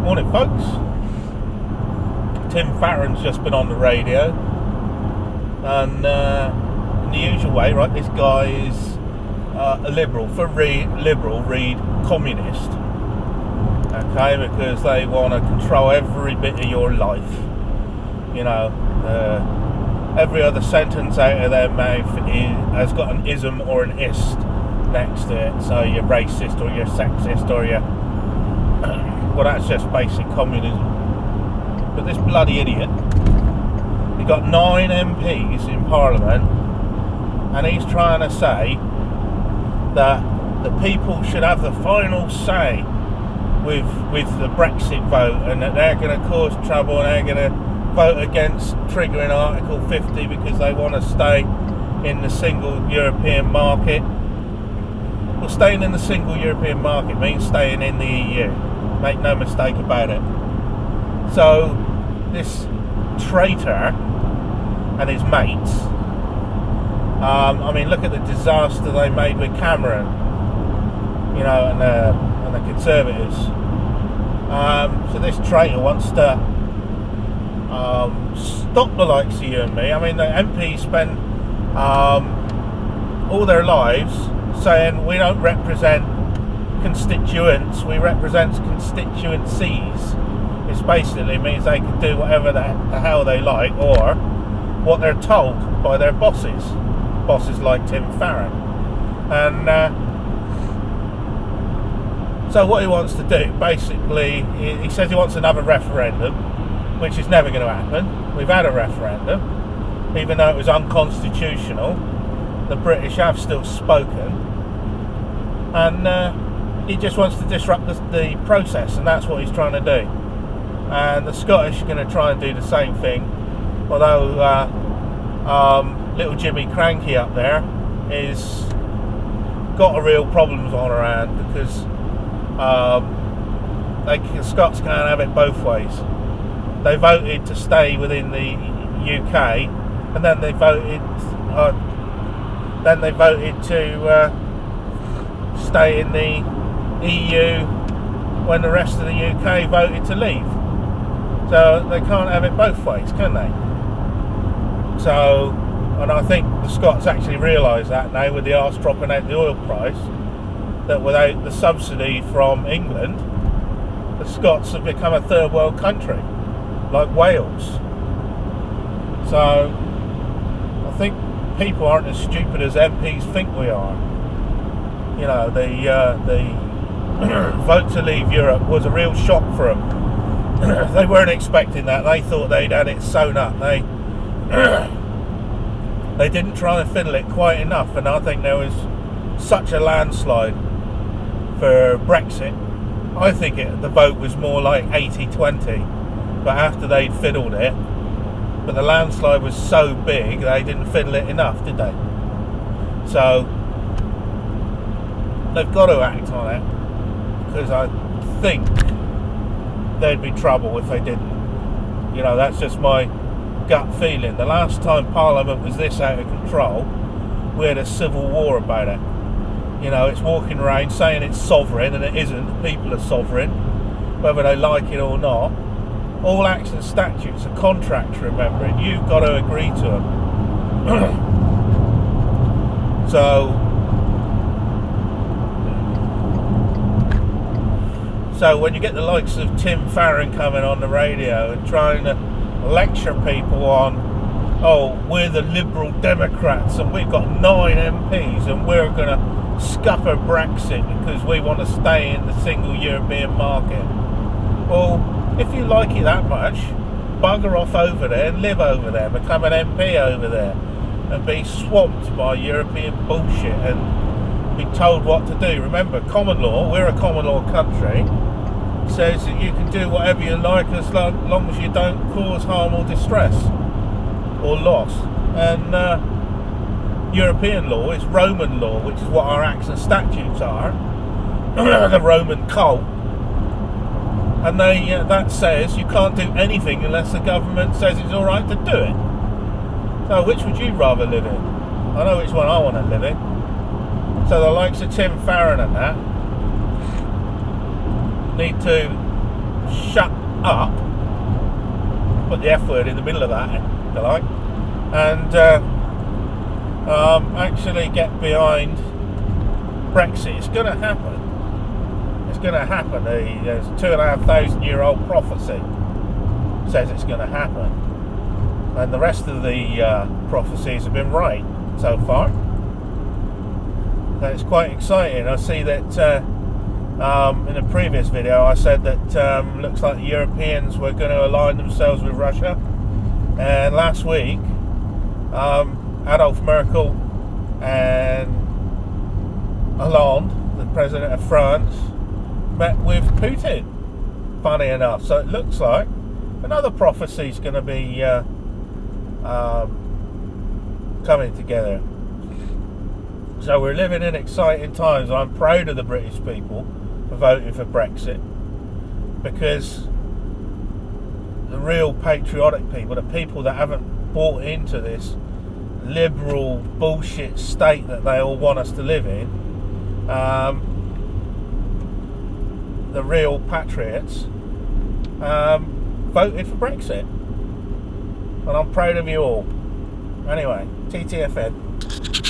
Morning, folks. Tim Farren's just been on the radio, and in the usual way, right? This guy is a liberal. For liberal, read communist. Okay, because they want to control every bit of your life. You know, every other sentence out of their mouth has got an ism or an ist next to it. So you're racist or you're sexist or you're well, that's just basic communism. But this bloody idiot, he got 9 MPs in Parliament, and he's trying to say that the people should have the final say with the Brexit vote, and that they're going to cause trouble and they're going to vote against triggering Article 50 because they want to stay in the single European market. Well, staying in the single European market means staying in the EU. Make no mistake about it. So this traitor and his mates, I mean, look at the disaster they made with Cameron, you know, and the Conservatives. So this traitor wants to stop the likes of you and me. I mean, the MPs spend all their lives saying we don't represent constituents, we represent constituencies. It basically means they can do whatever the hell they like, or what they're told by their bosses like Tim Farren. And so what he wants to do, basically, he says he wants another referendum, which is never going to happen. We've had a referendum, even though it was unconstitutional. The British have still spoken, and he just wants to disrupt the process, and that's what he's trying to do. And the Scottish are going to try and do the same thing, although little Jimmy Cranky up there is got a real problems on her hand, because the Scots can't have it both ways. They voted to stay within the UK, and then they voted to stay in the EU when the rest of the UK voted to leave. So they can't have it both ways, can they? So, and I think the Scots actually realise that now, with the arse dropping out the oil price, that without the subsidy from England, the Scots have become a third world country, like Wales. So I think people aren't as stupid as MPs think we are. You know, the vote to leave Europe was a real shock for them. They weren't expecting that. They thought they'd had it sewn up. They didn't try and fiddle it quite enough, and I think there was such a landslide for Brexit. I think the vote was more like 80-20, but after they'd fiddled it, but the landslide was so big they didn't fiddle it enough, did they? So they've got to act on it, because I think there'd be trouble if they didn't. You know, that's just my gut feeling. The last time Parliament was this out of control, we had a civil war about it. You know, it's walking around saying it's sovereign, and it isn't. The people are sovereign, whether they like it or not. All acts and statutes are contracts, remember, and you've got to agree to them. So when you get the likes of Tim Farren coming on the radio and trying to lecture people on, oh, we're the Liberal Democrats and we've got 9 MPs and we're going to scupper Brexit because we want to stay in the single European market. Well, if you like it that much, bugger off over there and live over there, become an MP over there, and be swamped by European bullshit and be told what to do. Remember, common law, we're a common law country, says that you can do whatever you like as long as you don't cause harm or distress or loss. And European law is Roman law, which is what our acts and statutes are, the Roman cult. And that says you can't do anything unless the government says it's alright to do it. So which would you rather live in? I know which one I want to live in. So the likes of Tim Farren and that need to shut up, put the F word in the middle of that, if you like, and actually get behind Brexit. It's going to happen. It's going to happen. There's 2,500-year-old prophecy says it's going to happen, and the rest of the prophecies have been right so far. And it's quite exciting. I see that in a previous video I said that looks like the Europeans were going to align themselves with Russia, and last week Adolf Merkel and Hollande, the president of France, met with Putin, funny enough. So it looks like another prophecy is going to be coming together. So we're living in exciting times. I'm proud of the British people for voting for Brexit, because the real patriotic people, the people that haven't bought into this liberal bullshit state that they all want us to live in, the real patriots, voted for Brexit, and I'm proud of you all. Anyway, TTFN.